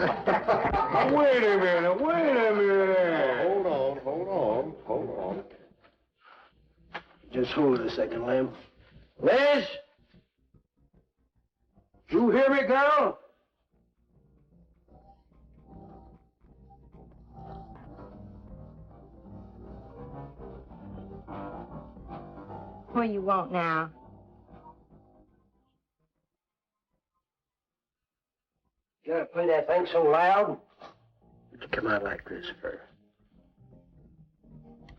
Wait a minute. Hold on. Just hold it a second, Lem. Liz? You hear me, girl? What do you want now? You gotta play that thing so loud? What'd you come out like this for?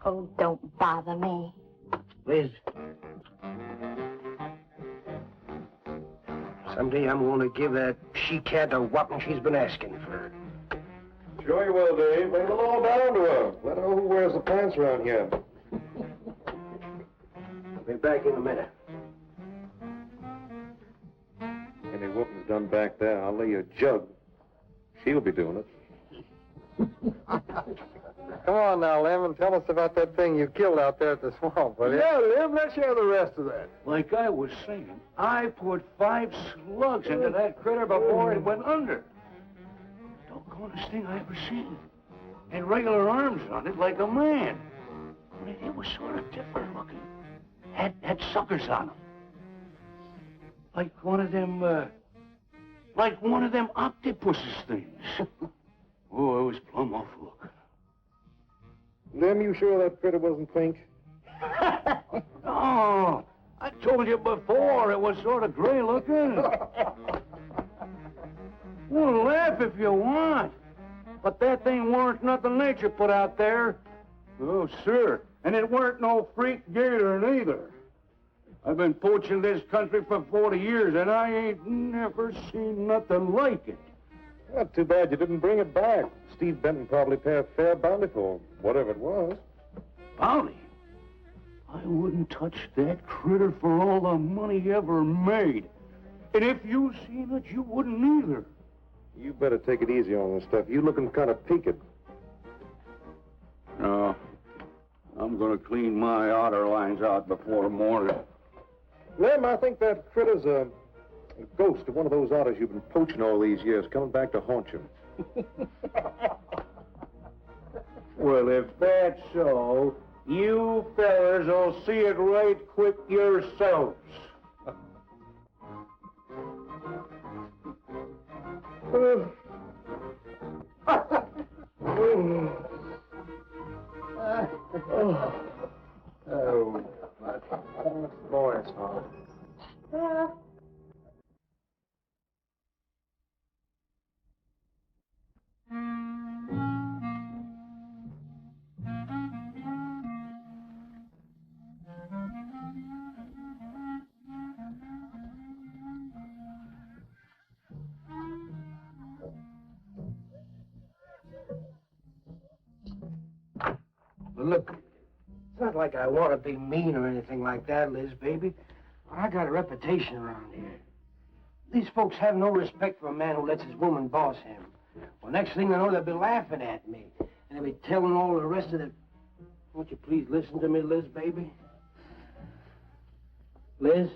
Oh, don't bother me. Liz. Someday I'm gonna give that she-cat the whopping she's been asking for. Sure you will, Dave. Bring the law down to her. Let her know who wears the pants around here. I'll be back in a minute. Any whooping's done back there, I'll lay you a jug. She'll be doing it. Come on now, Lem, and tell us about that thing you killed out there at the swamp, will you? Yeah, Lem, let's hear the rest of that. Like I was saying, I put 5 slugs into that critter before it went under. Doggonest thing I ever seen. Had regular arms on it like a man. But it was sort of different looking. Had suckers on them. Like one of them octopuses things. Oh, it was plumb awful looking. Lem, you sure that critter wasn't pink? Oh, I told you before it was sort of gray looking. Well, laugh if you want. But that thing weren't nothing nature put out there. Oh, sir. And it weren't no freak gator neither. I've been poaching this country for 40 years, and I ain't never seen nothing like it. Well, too bad you didn't bring it back. Steve Benton probably paid a fair bounty for whatever it was. Bounty? I wouldn't touch that critter for all the money he ever made. And if you seen it, you wouldn't either. You better take it easy on this stuff. You looking kind of peaked. No. I'm gonna clean my otter lines out before morning. Lem, I think that critter's a ghost of one of those otters you've been poaching all these years, coming back to haunt you. Well, if that's so, you fellers will see it right quick yourselves. Oh, boys, Look, it's not like I want to be mean or anything like that, Liz, baby. But I got a reputation around here. These folks have no respect for a man who lets his woman boss him. Well, next thing I know, they'll be laughing at me. And they'll be telling all the rest of the... Won't you please listen to me, Liz, baby? Liz?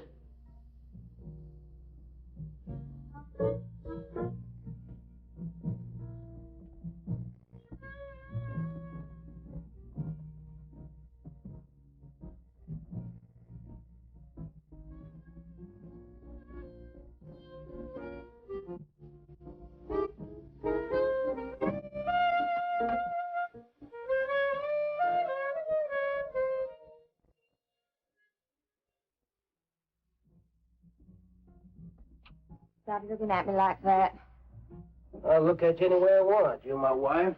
Stop looking at me like that. I'll look at you any way I want. You're my wife.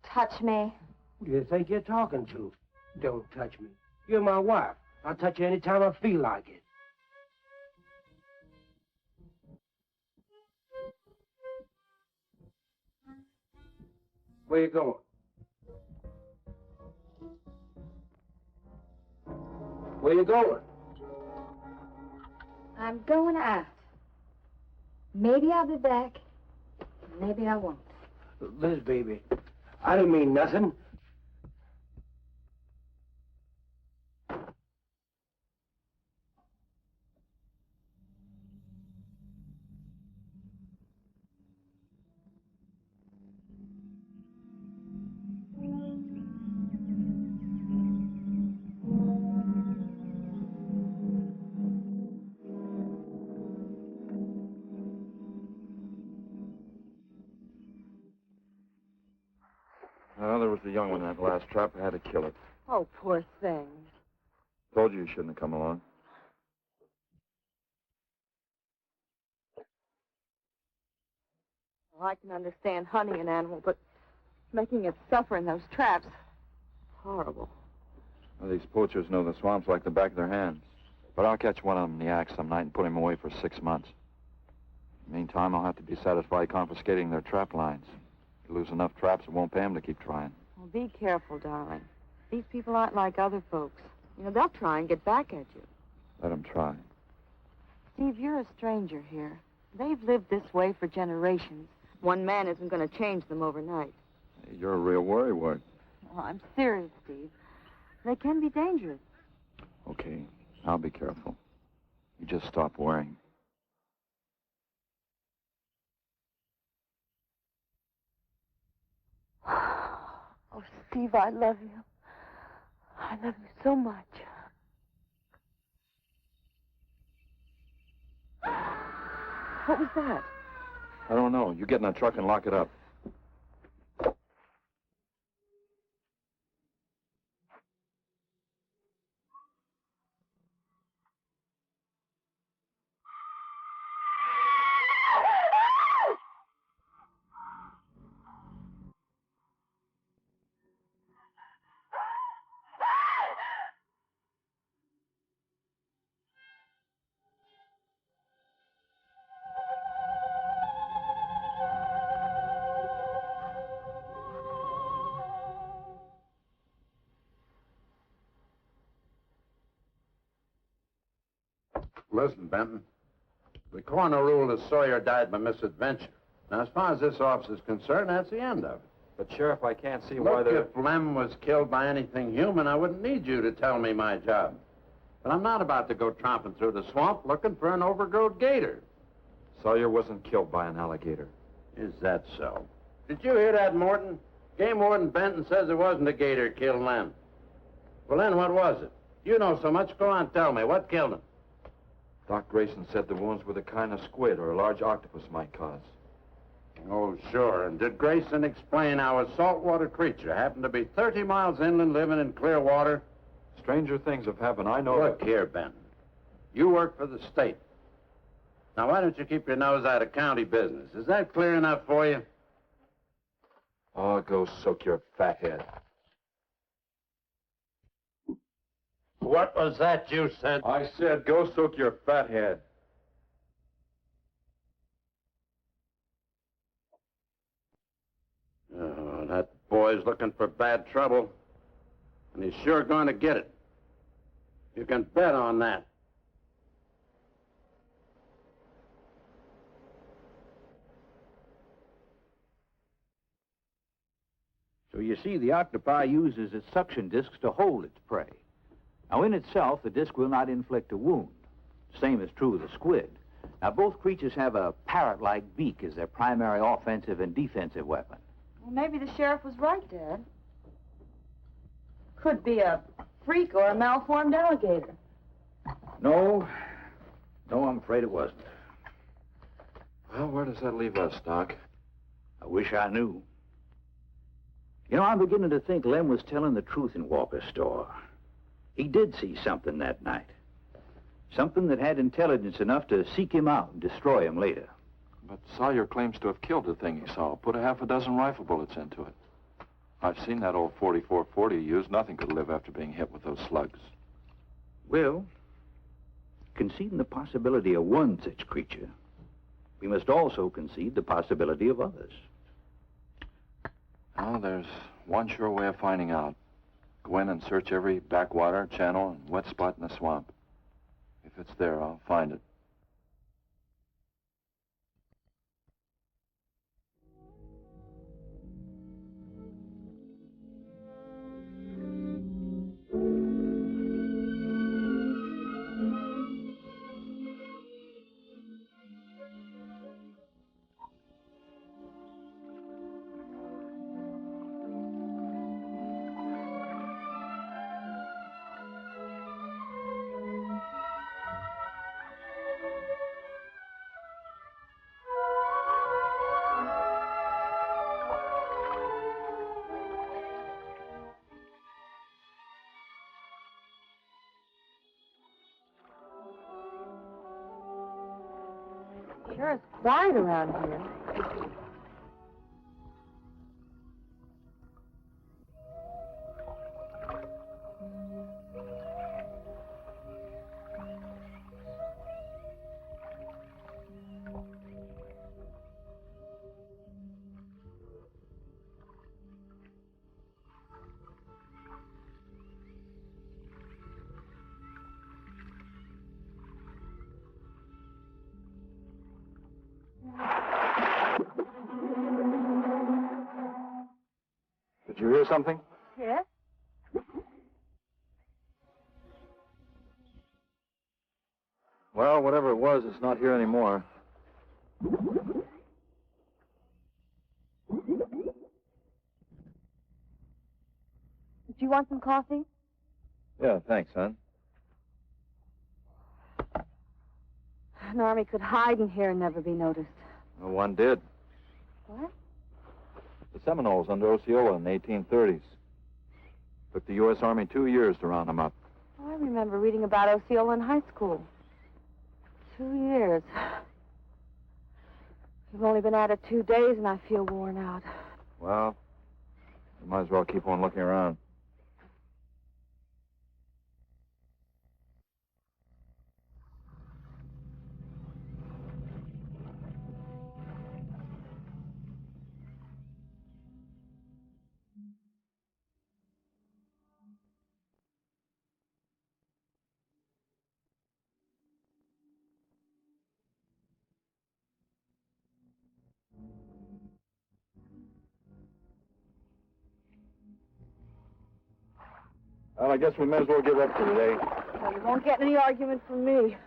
Touch me. Who do you think you're talking to? Don't touch me. You're my wife. I'll touch you any time I feel like it. Where you going? Where you going? I'm going out. Maybe I'll be back. Maybe I won't. Liz, baby, I didn't mean nothing. Well, there was the young one in that last trap. I had to kill it. Oh, poor thing. Told you shouldn't have come along. Well, I can understand hunting an animal, but making it suffer in those traps, horrible. Well, these poachers know the swamps like the back of their hands. But I'll catch one of them in the act some night and put him away for 6 months. Meantime, I'll have to be satisfied confiscating their trap lines. If you lose enough traps, it won't pay them to keep trying. Well, be careful, darling. These people aren't like other folks. You know, they'll try and get back at you. Let them try. Steve, you're a stranger here. They've lived this way for generations. One man isn't going to change them overnight. Hey, you're a real worrywart. Oh, I'm serious, Steve. They can be dangerous. Okay, I'll be careful. You just stop worrying. Oh, Steve, I love you. I love you so much. What was that? I don't know. You get in that truck and lock it up. Listen, Benton. The coroner ruled that Sawyer died by misadventure. Now, as far as this officer's concerned, that's the end of it. But, Sheriff, I can't see why Look, they're... if Lem was killed by anything human, I wouldn't need you to tell me my job. But I'm not about to go tromping through the swamp looking for an overgrown gator. Sawyer wasn't killed by an alligator. Is that so? Did you hear that, Morton? Game Warden Benton says it wasn't a gator killed Lem. Well, then, what was it? You know so much. Go on, tell me. What killed him? Doc Grayson said the wounds were the kind of squid or a large octopus might cause. Oh, sure. And did Grayson explain how a saltwater creature happened to be 30 miles inland living in clear water? Stranger things have happened. I know Look that... here, Benton. You work for the state. Now, why don't you keep your nose out of county business? Is that clear enough for you? Oh, go soak your fat head. What was that you said? I said go soak your fat head. Oh, that boy's looking for bad trouble. And he's sure going to get it. You can bet on that. So you see, the octopi uses its suction discs to hold its prey. Now, in itself, the disc will not inflict a wound. Same is true of the squid. Now, both creatures have a parrot-like beak as their primary offensive and defensive weapon. Well, maybe the sheriff was right, Dad. Could be a freak or a malformed alligator. No, I'm afraid it wasn't. Well, where does that leave us, Doc? I wish I knew. You know, I'm beginning to think Lem was telling the truth in Walker's store. He did see something that night. Something that had intelligence enough to seek him out and destroy him later. But Sawyer claims to have killed the thing he saw. Put a half a dozen rifle bullets into it. I've seen that old 4440 used. Nothing could live after being hit with those slugs. Well, conceding the possibility of one such creature, we must also concede the possibility of others. Well, there's one sure way of finding out. Go in and search every backwater, channel, and wet spot in the swamp. If it's there, I'll find it. Sure is quiet around here. Did you hear something? Yes? Well, whatever it was, it's not here anymore. Do you want some coffee? Yeah, thanks, son. An army could hide in here and never be noticed. Well, one did. What? The Seminoles under Osceola in the 1830s. Took the U.S. Army 2 years to round them up. Oh, I remember reading about Osceola in high school. 2 years. We've only been at it 2 days, and I feel worn out. Well, you might as well keep on looking around. Well, I guess we may as well give up for today. Well, you won't get any argument from me.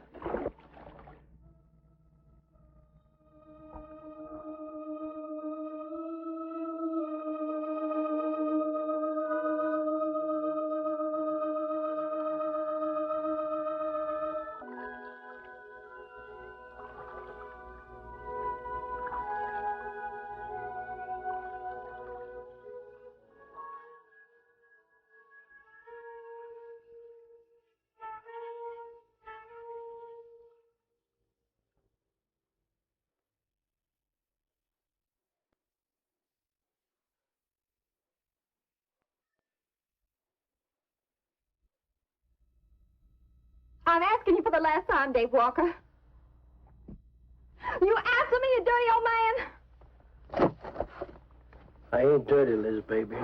I'm asking you for the last time, Dave Walker. You answer me, you dirty old man. I ain't dirty, Liz, baby.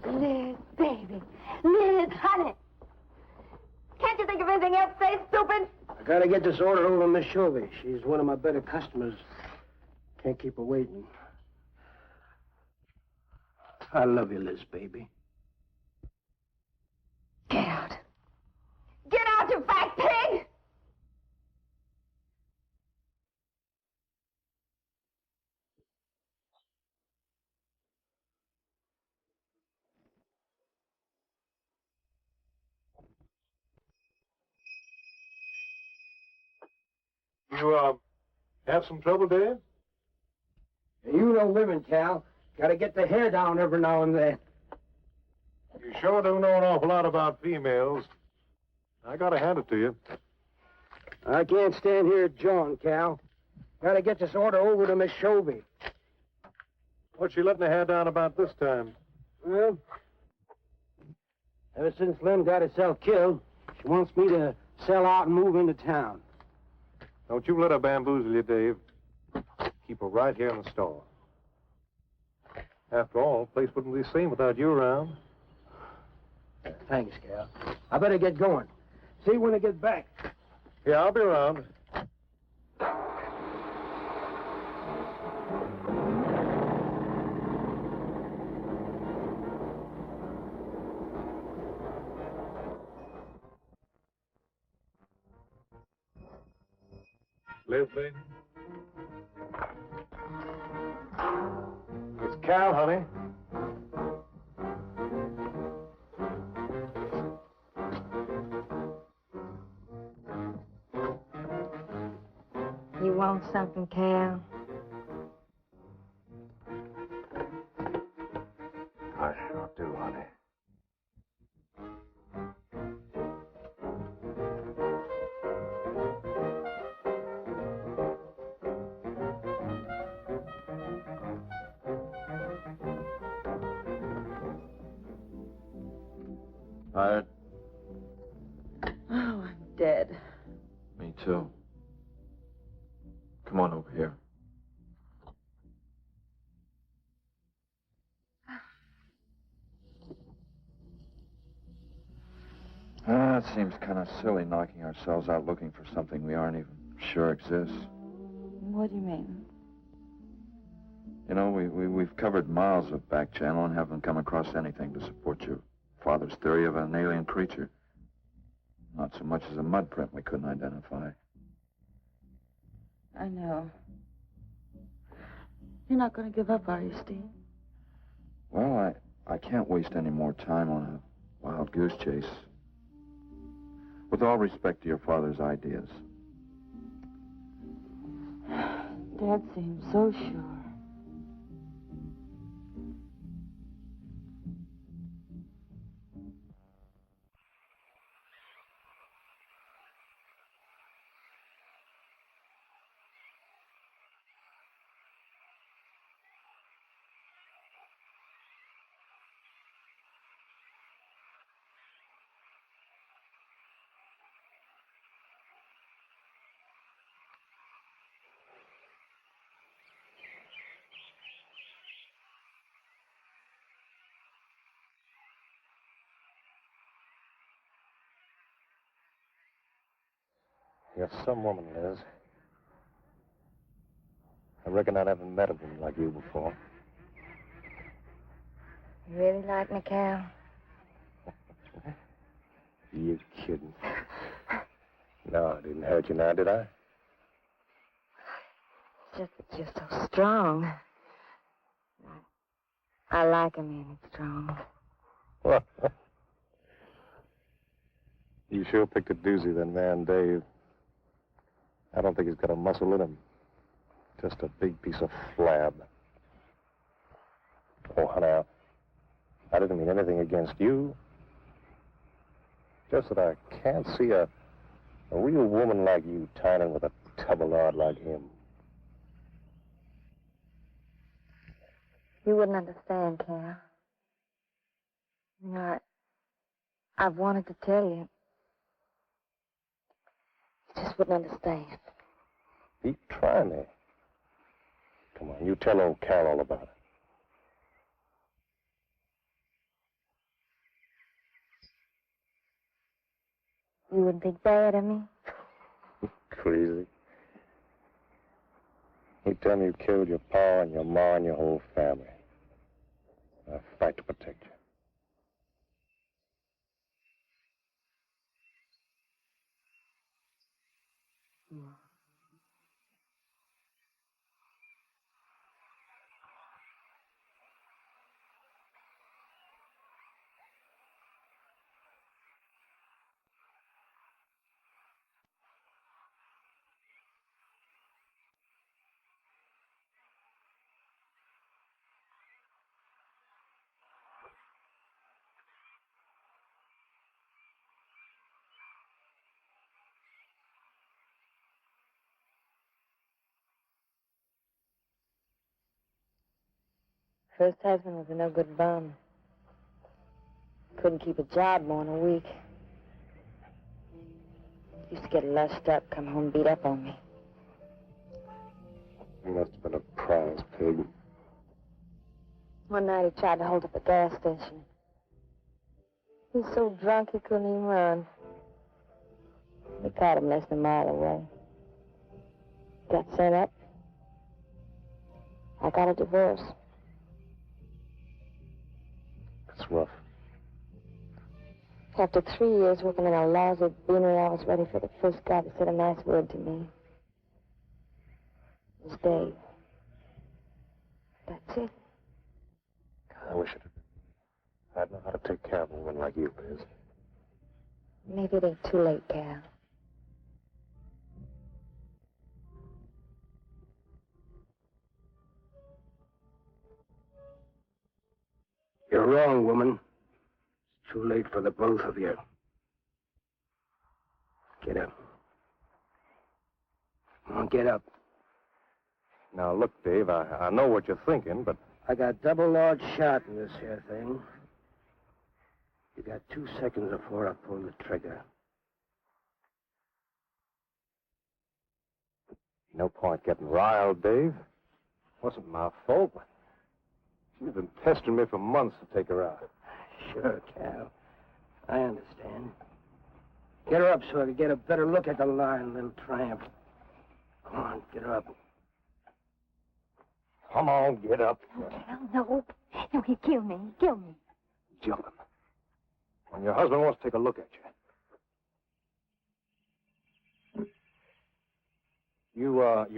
Liz, baby. Liz, honey. Can't you think of anything else to say, stupid? I gotta get this order over to Miss Shovey. She's one of my better customers. Can't keep her waiting. I love you, Liz, baby. Get out. Get out, you fat pig! You, have some trouble, Dave? You know women, Cal. Gotta get the hair down every now and then. You sure do know an awful lot about females. I gotta hand it to you. I can't stand here jawing, Cal. Gotta get this order over to Miss Shovey. What's she letting her hair down about this time? Well, ever since Lem got herself killed, she wants me to sell out and move into town. Don't you let her bamboozle you, Dave. Keep her right here in the store. After all, the place wouldn't be the same without you around. Thanks, Cal. I better get going. See you when I get back. Yeah, I'll be around. Liz, baby? It's Cal, honey. You want something, Cal? I sure do, honey. Tired? Oh, I'm dead. Me too. Come on over here. It seems kind of silly knocking ourselves out looking for something we aren't even sure exists. What do you mean? You know, we've covered miles of back channel and haven't come across anything to support your father's theory of an alien creature. Not so much as a mud print we couldn't identify. I know. You're not going to give up, are you, Steve? Well, I can't waste any more time on a wild goose chase. With all respect to your father's ideas. Dad seems so sure. You're some woman, Liz. I reckon I never met a woman like you before. You really like me, Cal? You kidding? No, I didn't hurt you now, did I? It's just that you're so strong. I like a man that's strong. Well, you sure picked a doozy, that man, Dave. I don't think he's got a muscle in him. Just a big piece of flab. Oh, honey, I didn't mean anything against you. Just that I can't see a real woman like you tying in with a tub-o-lard like him. You wouldn't understand, Cal. You know, I've wanted to tell you. You just wouldn't understand. You try me. Come on, you tell old Cal all about it. You wouldn't think bad of me? Crazy. You tell me you killed your pa and your ma and your whole family. I fight to protect you. First husband was a no good bum. Couldn't keep a job more than a week. Used to get lushed up, come home beat up on me. He must have been a prize pig. One night he tried to hold up a gas station. He was so drunk he couldn't even run. They caught him less than a mile away. Got sent up. I got a divorce. It's rough. After 3 years working in a lousy beanery, I was ready for the first guy to say a nice word to me. It was Dave. That's it. I wish I'd know how to take care of a woman like you, Liz. Maybe it ain't too late, Cal. You're wrong, woman. It's too late for the both of you. Get up. Come on, get up. Now, look, Dave, I know what you're thinking, but... I got double large shot in this here thing. You got 2 seconds before I pull the trigger. No point getting riled, Dave. Wasn't my fault. She's been pestering me for months to take her out. Sure, Cal. I understand. Get her up so I can get a better look at the line, little tramp. Come on, get her up. Come on, get up. Cal, no. No, he'd kill me. He'd kill me. Kill him. When your husband wants to take a look at you. You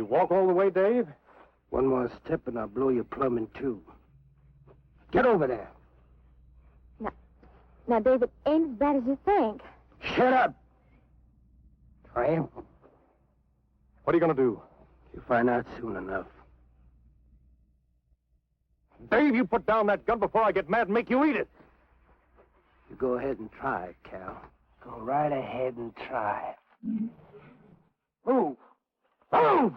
walk all the way, Dave? One more step and I'll blow your plumb in two. Get over there. Now, David, ain't as bad as you think. Shut up. Tramp. What are you going to do? You'll find out soon enough. Dave, you put down that gun before I get mad and make you eat it. You go ahead and try it, Cal. Go right ahead and try it. Move. Move!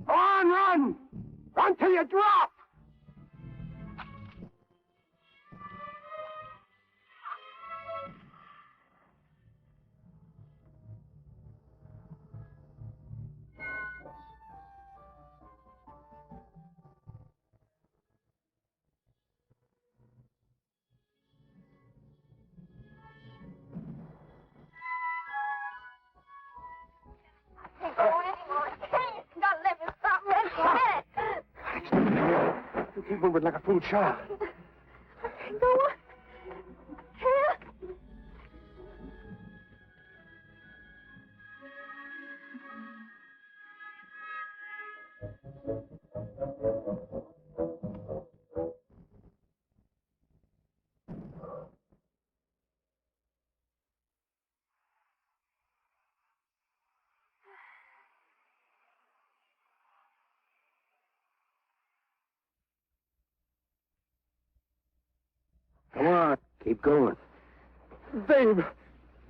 Go on, run! Run till you drop! You keep moving like a fool child. Go on. Come on, keep going. Dave,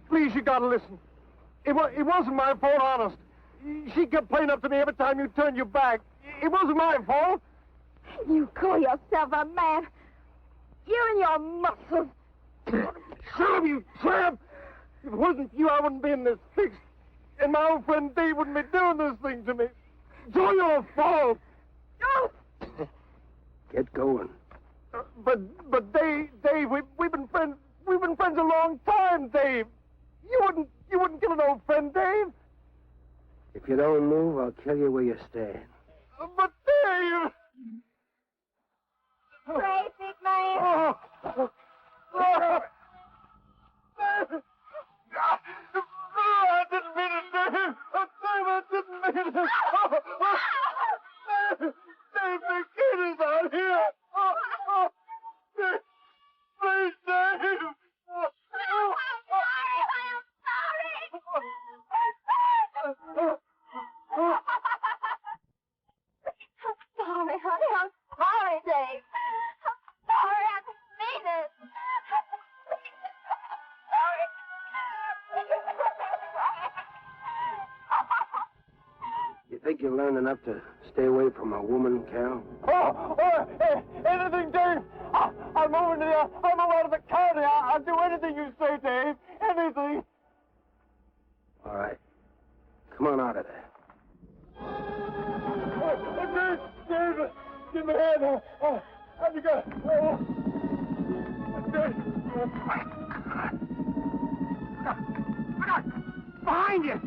please, you gotta listen. It wasn't my fault, honest. She kept playing up to me every time you turned your back. It wasn't my fault. You call yourself a man. You and your muscles. Shut up, you tramp! If it wasn't you, I wouldn't be in this fix. And my old friend Dave wouldn't be doing this thing to me. It's all your fault. Get going. But Dave, we've been friends. We've been friends a long time, Dave. You wouldn't kill an old friend, Dave. If you don't move, I'll kill you where you stand. But Dave. Crazy man. Oh. Oh. I didn't mean it, Dave. I didn't mean it. Dave, the kid is out here. Dave, please, Dave. Sorry, honey. I'm sorry, Dave. I'm sorry. I didn't mean it. You think you learned enough to stay away from a woman, Cal? Hey, anything, Dave. I'll move out of the county. I'll do anything you say, Dave. anything. All right. Come on out of there. Dave, give me a hand. How'd you go? Behind you!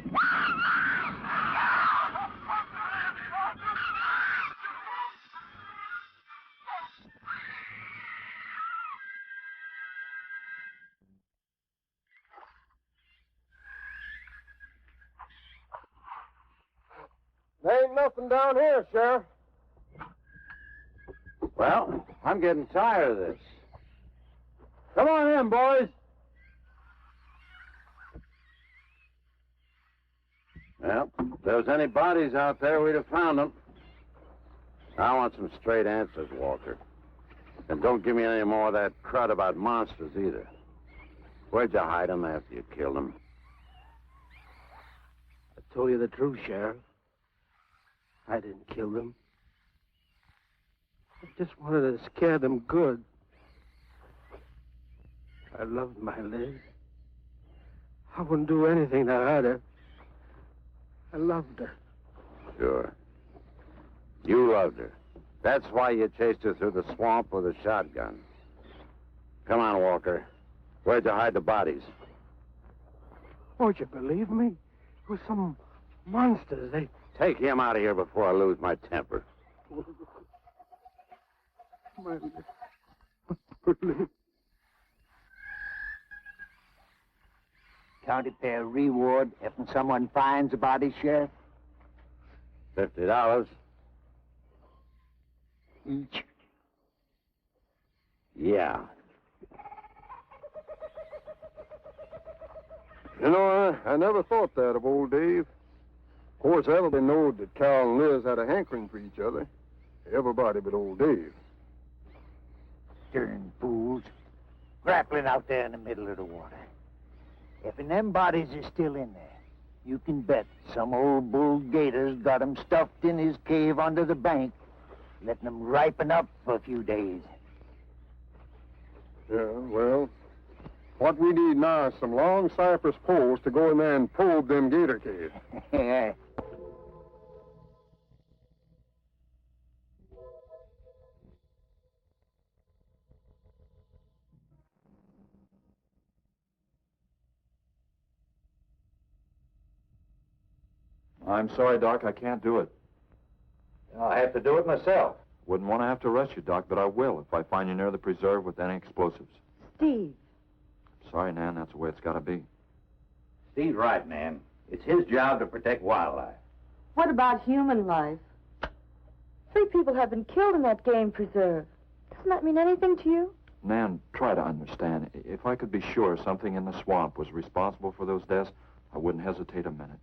There ain't nothing down here, Sheriff. Well, I'm getting tired of this. Come on in, boys. Well, if there was any bodies out there, we'd have found them. I want some straight answers, Walker. And don't give me any more of that crud about monsters either. Where'd you hide them after you killed them? I told you the truth, Sheriff. I didn't kill them. I just wanted to scare them good. I loved my Liz. I wouldn't do anything to hurt her. I loved her. Sure. You loved her. That's why you chased her through the swamp with a shotgun. Come on, Walker. Where'd you hide the bodies? Won't you believe me? It was some monsters. They... Take him out of here before I lose my temper. My Liz. County fair reward if someone finds a body, Sheriff? $50. Each. Yeah. You know, I never thought that of old Dave. Of course, everybody knowed that Carl and Liz had a hankering for each other. Everybody but old Dave. Darn fools. Grappling out there in the middle of the water. If them bodies is still in there, you can bet some old bull gator's got 'em stuffed in his cave under the bank, letting 'em ripen up for a few days. Yeah, well, what we need now is some long cypress poles to go in there and probe them gator caves. Yeah. I'm sorry, Doc, I can't do it. I'll have to do it myself. Wouldn't want to have to arrest you, Doc, but I will if I find you near the preserve with any explosives. Steve, Sorry, Nan, that's the way it's got to be. Steve's right, Nan. It's his job to protect wildlife. what about human life? 3 people have been killed in that game preserve. Doesn't that mean anything to you? Nan, try to understand. If I could be sure something in the swamp was responsible for those deaths, I wouldn't hesitate a minute.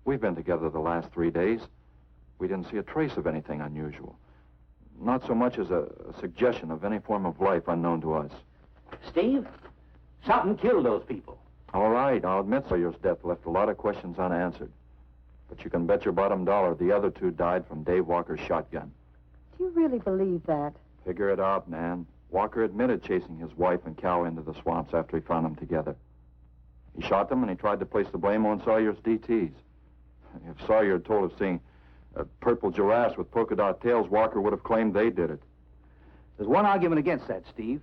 We've been together the last 3 days. We didn't see a trace of anything unusual. Not so much as a suggestion of any form of life unknown to us. Steve, something killed those people. All right, I'll admit Sawyer's death left a lot of questions unanswered. But you can bet your bottom dollar the other 2 died from Dave Walker's shotgun. Do you really believe that? Figure it out, Nan. Walker admitted chasing his wife and cow into the swamps after he found them together. He shot them and he tried to place the blame on Sawyer's DTs. If Sawyer had told of seeing purple giraffes with polka dot tails, Walker would have claimed they did it. There's one argument against that, Steve.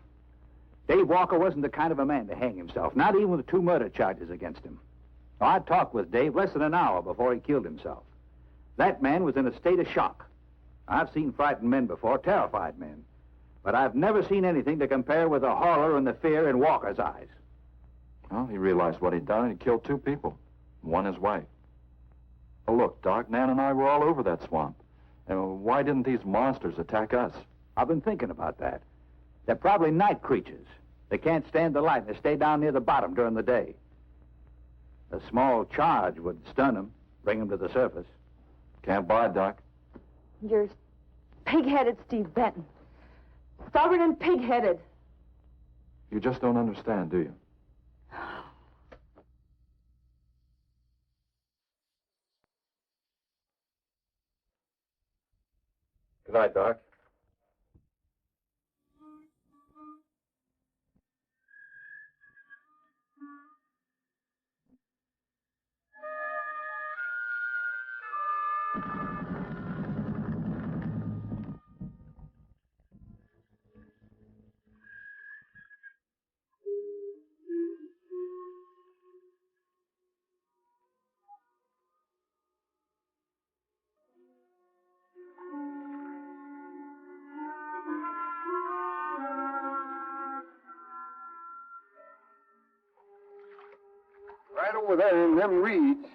Dave Walker wasn't the kind of a man to hang himself, not even with 2 murder charges against him. I talked with Dave less than an hour before he killed himself. That man was in a state of shock. I've seen frightened men before, terrified men. But I've never seen anything to compare with the horror and the fear in Walker's eyes. Well, he realized what he'd done and he killed 2 people. One his wife. Well, look, Doc, Nan and I were all over that swamp. And why didn't these monsters attack us? I've been thinking about that. They're probably night creatures. They can't stand the light and they stay down near the bottom during the day. A small charge would stun them, bring them to the surface. Can't buy it, Doc. You're pig-headed, Steve Benton. Stubborn and pig-headed. You just don't understand, do you? Good night, Doc. over there in them reeds.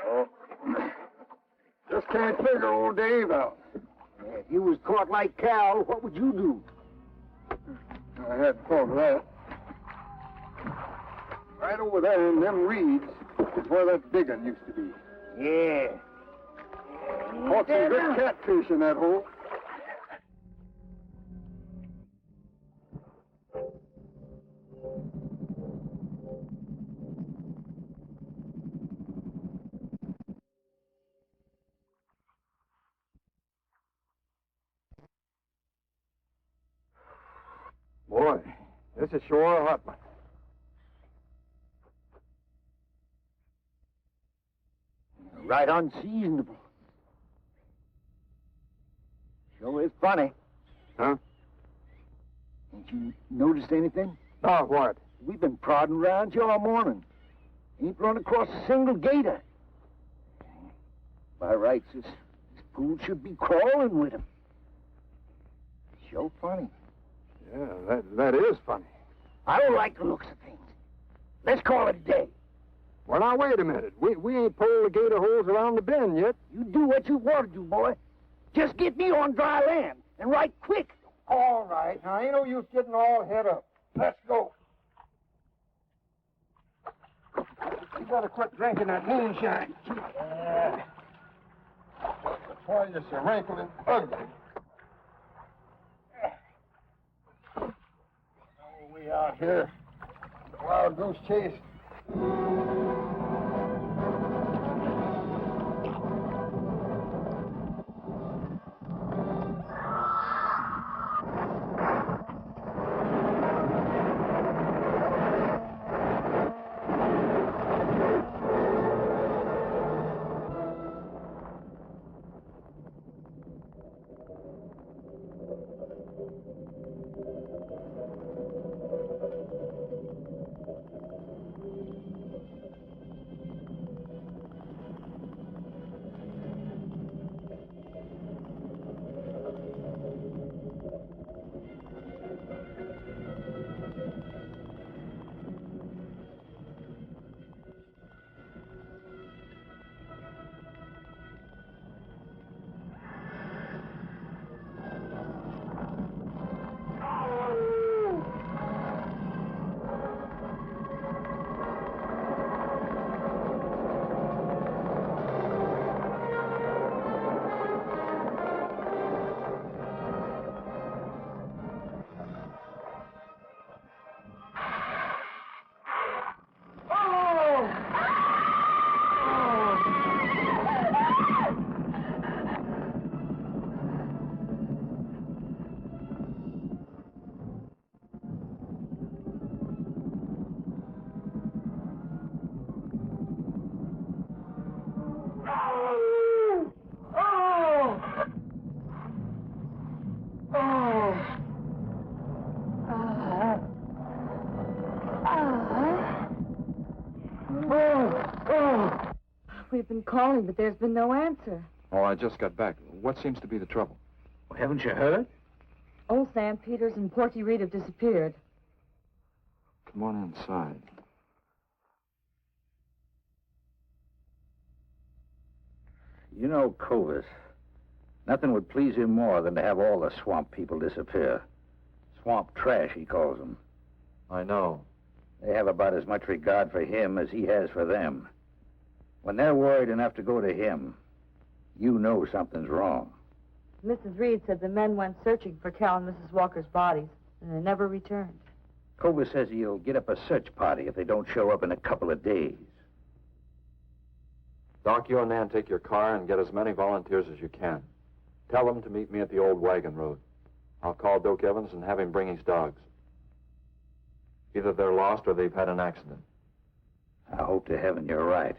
Oh. Just can't figure old Dave out. If you was caught like Cal, what would you do? I hadn't thought of that. Right over there in them reeds is where that big one used to be. Yeah. Caught some good catfish in that hole. Boy, this is sure a hot one. Right unseasonable. Sure is funny. Huh? Ain't you noticed anything? Oh, what? We've been prodding around here all morning. Ain't run across a single gator. By rights, this pool should be crawling with him. Sure funny. Yeah, that is funny. I don't like the looks of things. Let's call it a day. Well, now, wait a minute. We ain't pulled the gator holes around the bend yet. You do what you want to do, boy. Just get me on dry land, and right quick. All right. Now, ain't no use getting all head up. Let's go. You better quit drinking that moonshine. That's why you're so wrinkling ugly. Oh, we out here. Wild goose chase. We've been calling, but there's been no answer. Oh, I just got back. What seems to be the trouble? Well, haven't you heard? Old Sam Peters and Porky Reed have disappeared. Come on inside. You know, Clovis, nothing would please him more than to have all the swamp people disappear. Swamp trash, he calls them. I know. They have about as much regard for him as he has for them. When they're worried enough to go to him, you know something's wrong. Mrs. Reed said the men went searching for Cal and Mrs. Walker's bodies, and they never returned. Clovis says he'll get up a search party if they don't show up in a couple of days. Doc, you and Nan take your car and get as many volunteers as you can. Tell them to meet me at the old wagon road. I'll call Doc Evans and have him bring his dogs. Either they're lost or they've had an accident. I hope to heaven you're right.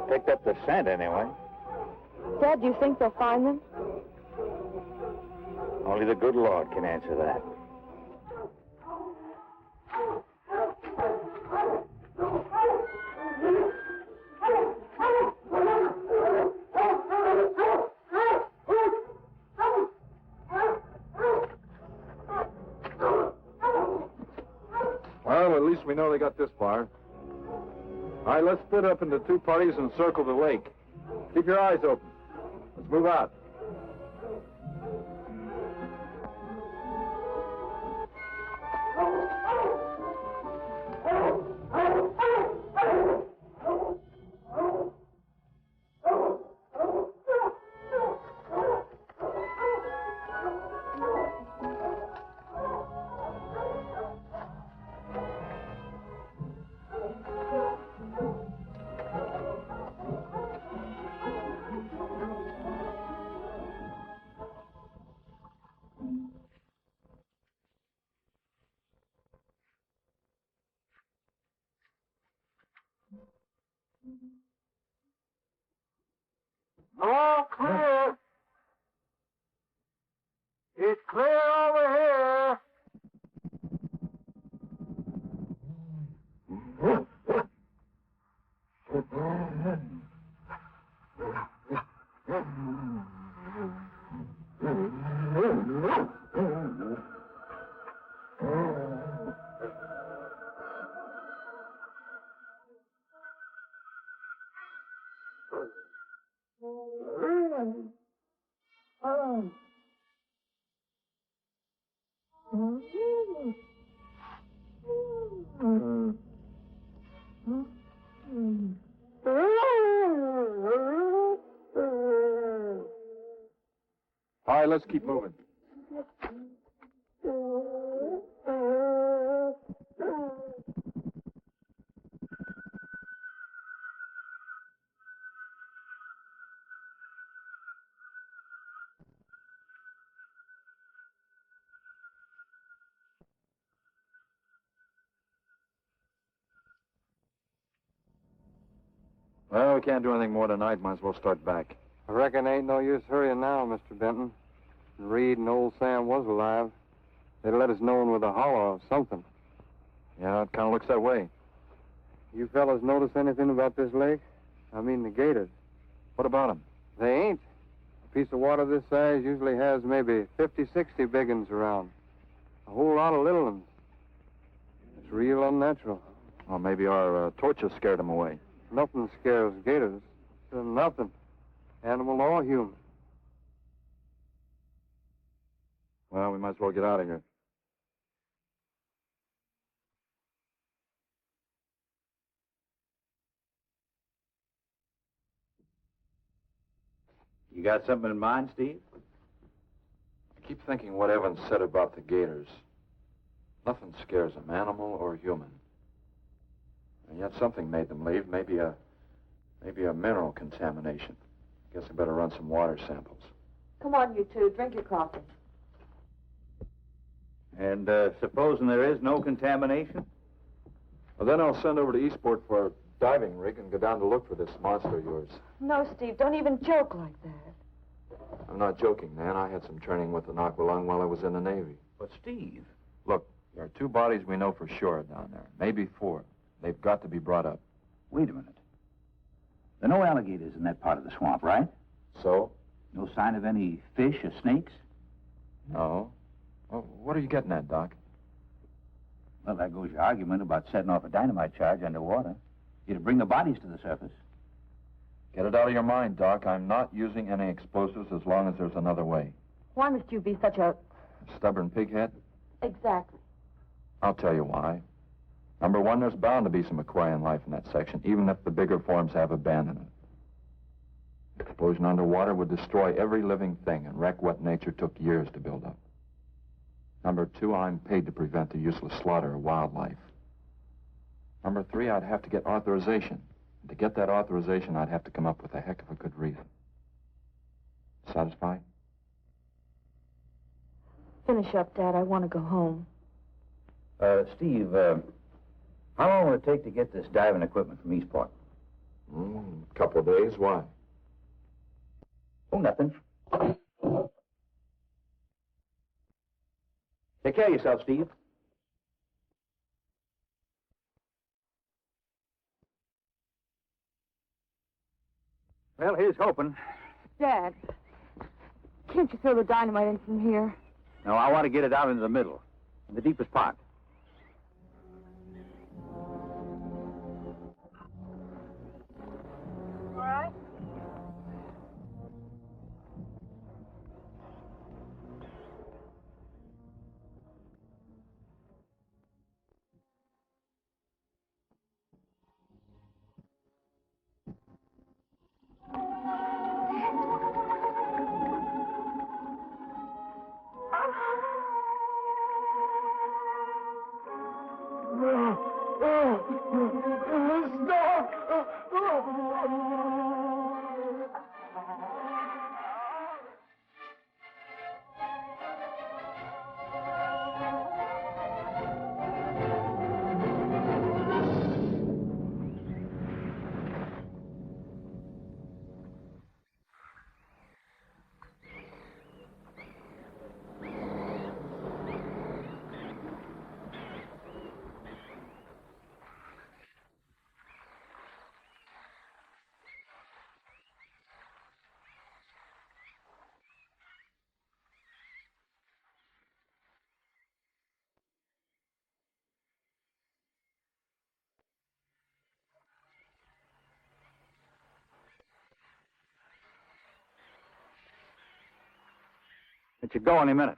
picked up the scent anyway. Dad, do you think they'll find them? Only the good Lord can answer that. Well, at least we know they got this far. All right, let's split up into two parties and circle the lake. Keep your eyes open. Let's move out. All clear. It's clear over here. All right, let's keep moving. Well, we can't do anything more tonight. Might as well start back. I reckon ain't no use hurrying now, Mr. Benton. Reed and old Sam was alive. They'd let us know with a holler or something. Yeah, it kind of looks that way. You fellas notice anything about this lake? I mean the gators. What about them? They ain't. A piece of water this size usually has maybe 50, 60 big uns around. A whole lot of little ones. It's real unnatural. Well, maybe our torches scared them away. Nothing scares gators. Nothing. Animal or human. Well, we might as well get out of here. You got something in mind, Steve? I keep thinking what Evans said about the gators. Nothing scares them, animal or human. And yet something made them leave. Maybe a mineral contamination. Guess I better run some water samples. Come on, you two. Drink your coffee. And supposing there is no contamination? Well, then I'll send over to Eastport for a diving rig and go down to look for this monster of yours. No, Steve, don't even joke like that. I'm not joking, man. I had some training with an aqualung while I was in the Navy. But, Steve... Look, there are 2 bodies we know for sure down there. Maybe 4. They've got to be brought up. Wait a minute. There are no alligators in that part of the swamp, right? So? No sign of any fish or snakes? No. Well, what are you getting at, Doc? Well, there goes your argument about setting off a dynamite charge underwater. You'd bring the bodies to the surface. Get it out of your mind, Doc. I'm not using any explosives as long as there's another way. Why must you be such a... Stubborn pighead? Exactly. I'll tell you why. Number 1, there's bound to be some aquarian life in that section, even if the bigger forms have abandoned it. Explosion underwater would destroy every living thing and wreck what nature took years to build up. Number 2, I'm paid to prevent the useless slaughter of wildlife. Number 3, I'd have to get authorization. And to get that authorization, I'd have to come up with a heck of a good reason. Satisfied? Finish up, Dad. I want to go home. Steve, how long will it take to get this diving equipment from Eastport? Couple of days. Why? Oh, nothing. Take care of yourself, Steve. Well, here's hoping. Dad, can't you throw the dynamite in from here? No, I want to get it out into the middle, in the deepest part. All right. It should go any minute.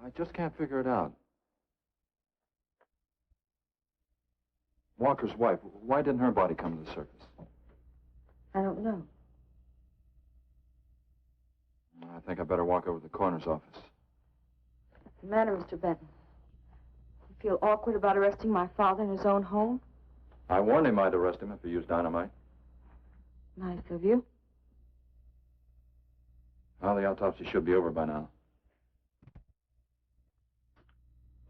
I just can't figure it out. Walker's wife, why didn't her body come to the surface? I don't know. I think I better walk over to the coroner's office. What's the matter, Mr. Benton? You feel awkward about arresting my father in his own home? I warned him I'd arrest him if he used dynamite. Nice of you. Well, the autopsy should be over by now.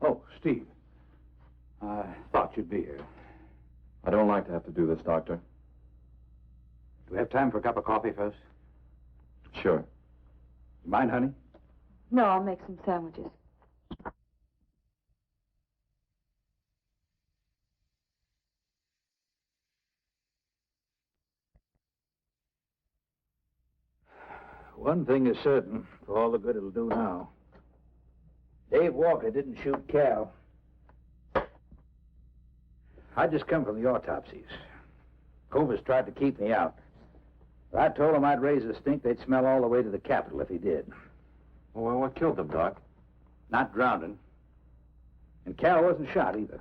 Oh, Steve. I thought you'd be here. I don't like to have to do this, Doctor. Do we have time for a cup of coffee first? Sure. You mind, honey? No, I'll make some sandwiches. One thing is certain, for all the good it'll do now. Dave Walker didn't shoot Cal. I just come from the autopsies. Covers tried to keep me out. But I told him I'd raise a stink they'd smell all the way to the Capitol if he did. Well, what killed them, Doc? Not drowning. And Cal wasn't shot either.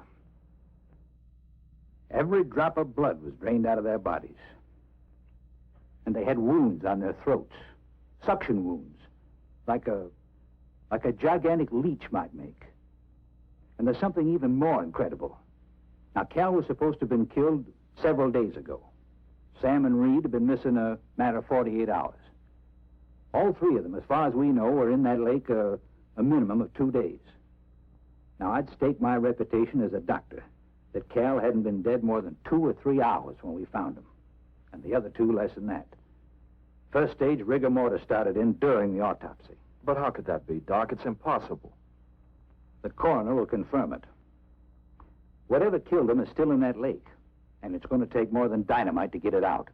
Every drop of blood was drained out of their bodies. And they had wounds on their throats. Suction wounds. Like a gigantic leech might make. And there's something even more incredible. Now, Cal was supposed to have been killed several days ago. Sam and Reed have been missing a matter of 48 hours. All three of them, as far as we know, were in that lake a minimum of 2 days. Now, I'd stake my reputation as a doctor that Cal hadn't been dead more than 2 or 3 hours when we found him. And the other two less than that. First stage rigor mortis started in during the autopsy. But how could that be, Doc? It's impossible. The coroner will confirm it. Whatever killed him is still in that lake, and it's going to take more than dynamite to get it out.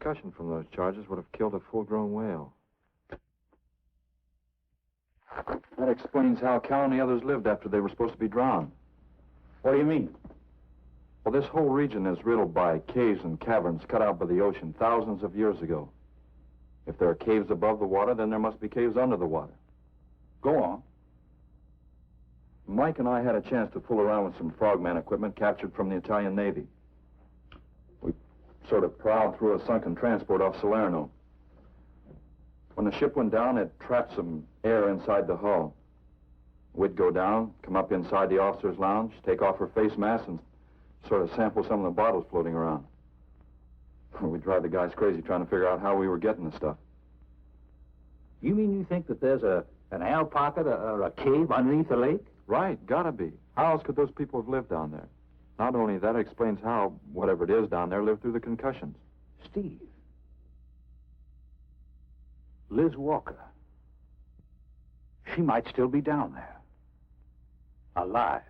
concussion from those charges would have killed a full-grown whale. That explains how Cal and the others lived after they were supposed to be drowned. What do you mean? Well, this whole region is riddled by caves and caverns cut out by the ocean thousands of years ago. If there are caves above the water, then there must be caves under the water. Go on. Mike and I had a chance to fool around with some frogman equipment captured from the Italian Navy. We sort of prowled through a sunken transport off Salerno. When the ship went down, it trapped some air inside the hull. We'd go down, come up inside the officer's lounge, take off her face mask, and sort of sample some of the bottles floating around. We'd drive the guys crazy trying to figure out how we were getting the stuff. You mean you think that there's an air pocket or a cave underneath the lake? Right, gotta be. How else could those people have lived down there? Not only that, it explains how, whatever it is down there, lived through the concussions. Steve. Liz Walker. She might still be down there. Alive.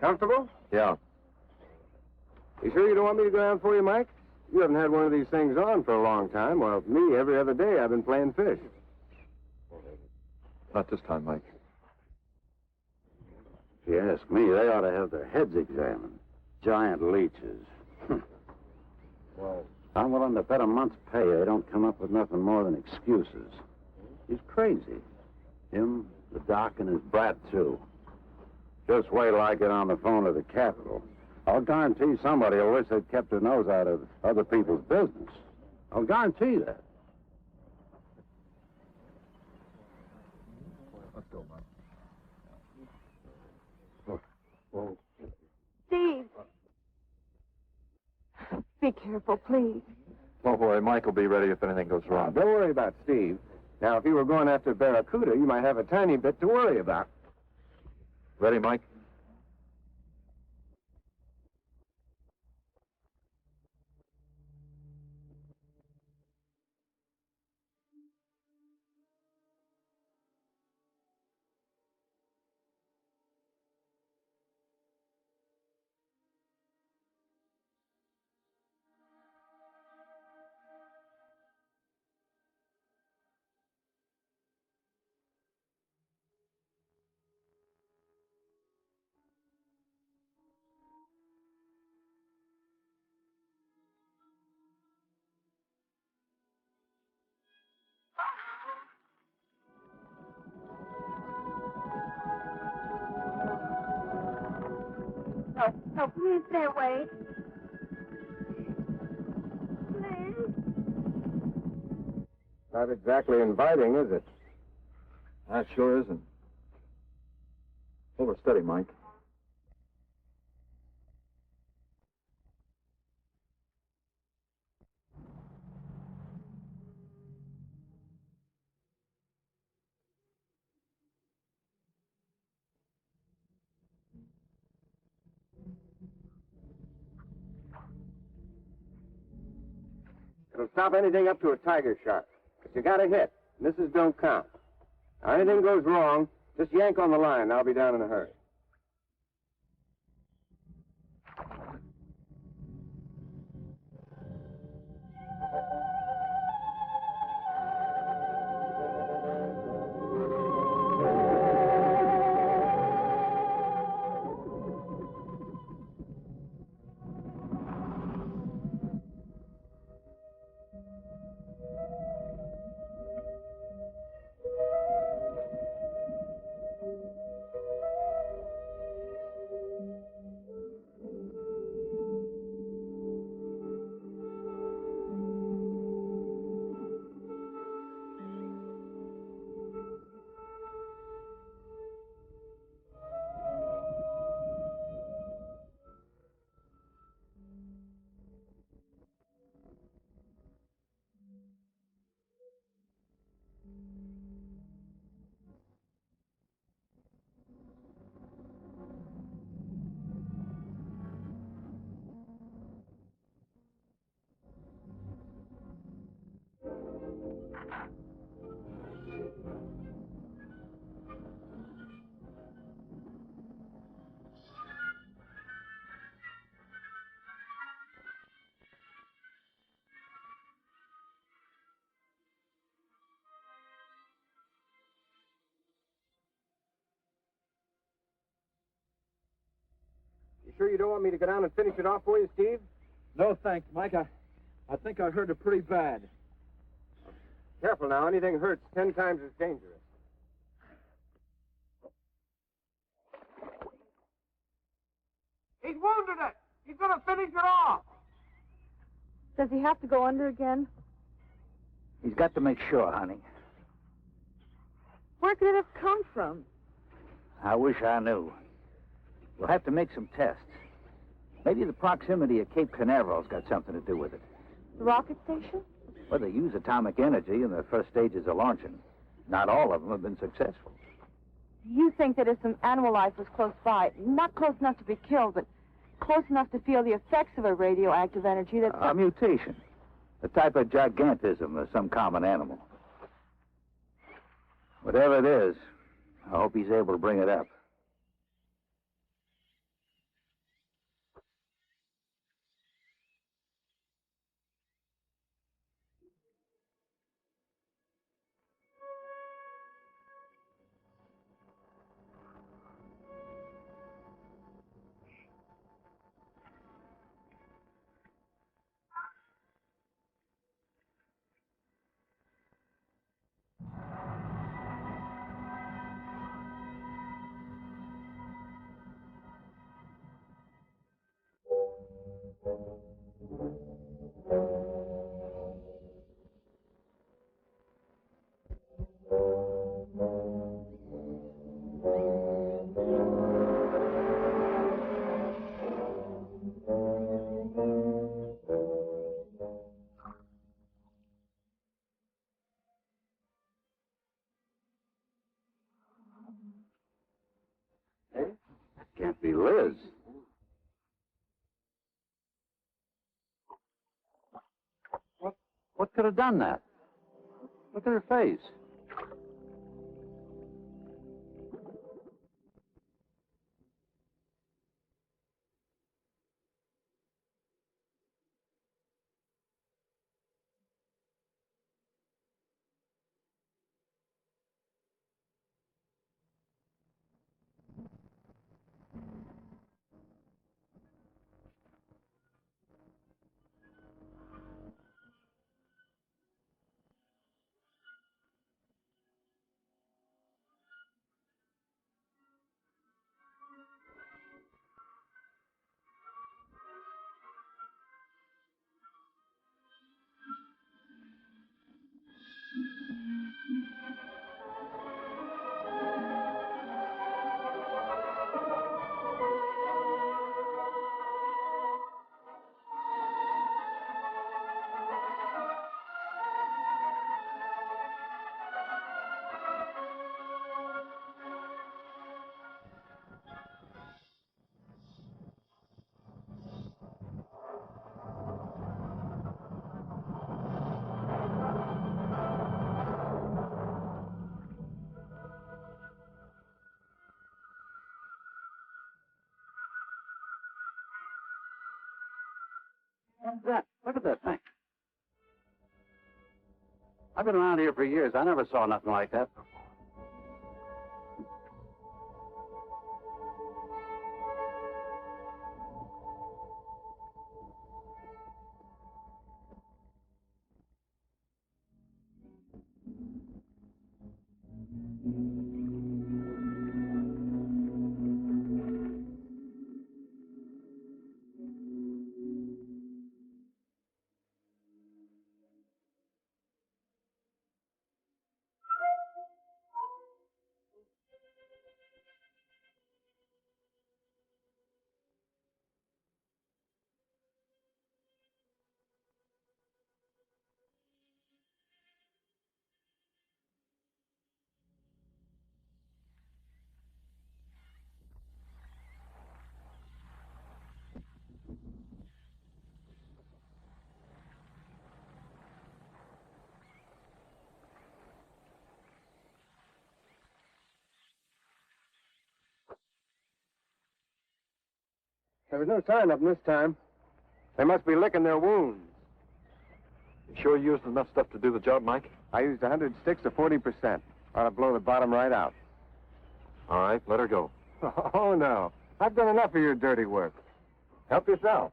Comfortable? Yeah. You sure you don't want me to go down for you, Mike? You haven't had one of these things on for a long time. Well, me, every other day I've been playing fish. Not this time, Mike. If you ask me, they ought to have their heads examined. Giant leeches. Well, I'm willing to bet a month's pay they don't come up with nothing more than excuses. He's crazy. Him, the doc, and his brat, too. Just wait till I get on the phone to the Capitol. I'll guarantee somebody will wish they'd kept their nose out of other people's business. I'll guarantee that. let's go, Mike. Whoa. Steve. Be careful, please. Don't worry, Mike will be ready if anything goes wrong. Don't worry about Steve. Now, if you were going after Barracuda, you might have a tiny bit to worry about. Ready, Mike? No, please stay away. Please. Not exactly inviting, is it? That sure isn't. Hold it steady, Mike. It'll stop anything up to a tiger shark. But you got a hit. Misses don't count. Now, anything goes wrong, just yank on the line. I'll be down in a hurry. sure you don't want me to go down and finish it off for you, Steve? No, thanks, Mike. I think I hurt it pretty bad. Careful now. Anything hurts 10 times as dangerous. He's wounded it. He's going to finish it off. Does he have to go under again? He's got to make sure, honey. Where could it have come from? I wish I knew. We'll have to make some tests. Maybe the proximity of Cape Canaveral's got something to do with it. The rocket station? Well, they use atomic energy in the first stages of launching. Not all of them have been successful. You think that if some animal life was close by, not close enough to be killed, but close enough to feel the effects of a radioactive energy that... A mutation. A type of gigantism of some common animal. Whatever it is, I hope he's able to bring it up. Can't be Liz. What could have done that? Look at her face. Look at that thing. I've been around here for years. I never saw nothing like that before. There was no sign of them this time. They must be licking their wounds. You sure you used enough stuff to do the job, Mike? I used 100 sticks to 40%. Ought to blow the bottom right out. All right, let her go. Oh, no. I've done enough of your dirty work. Help yourself.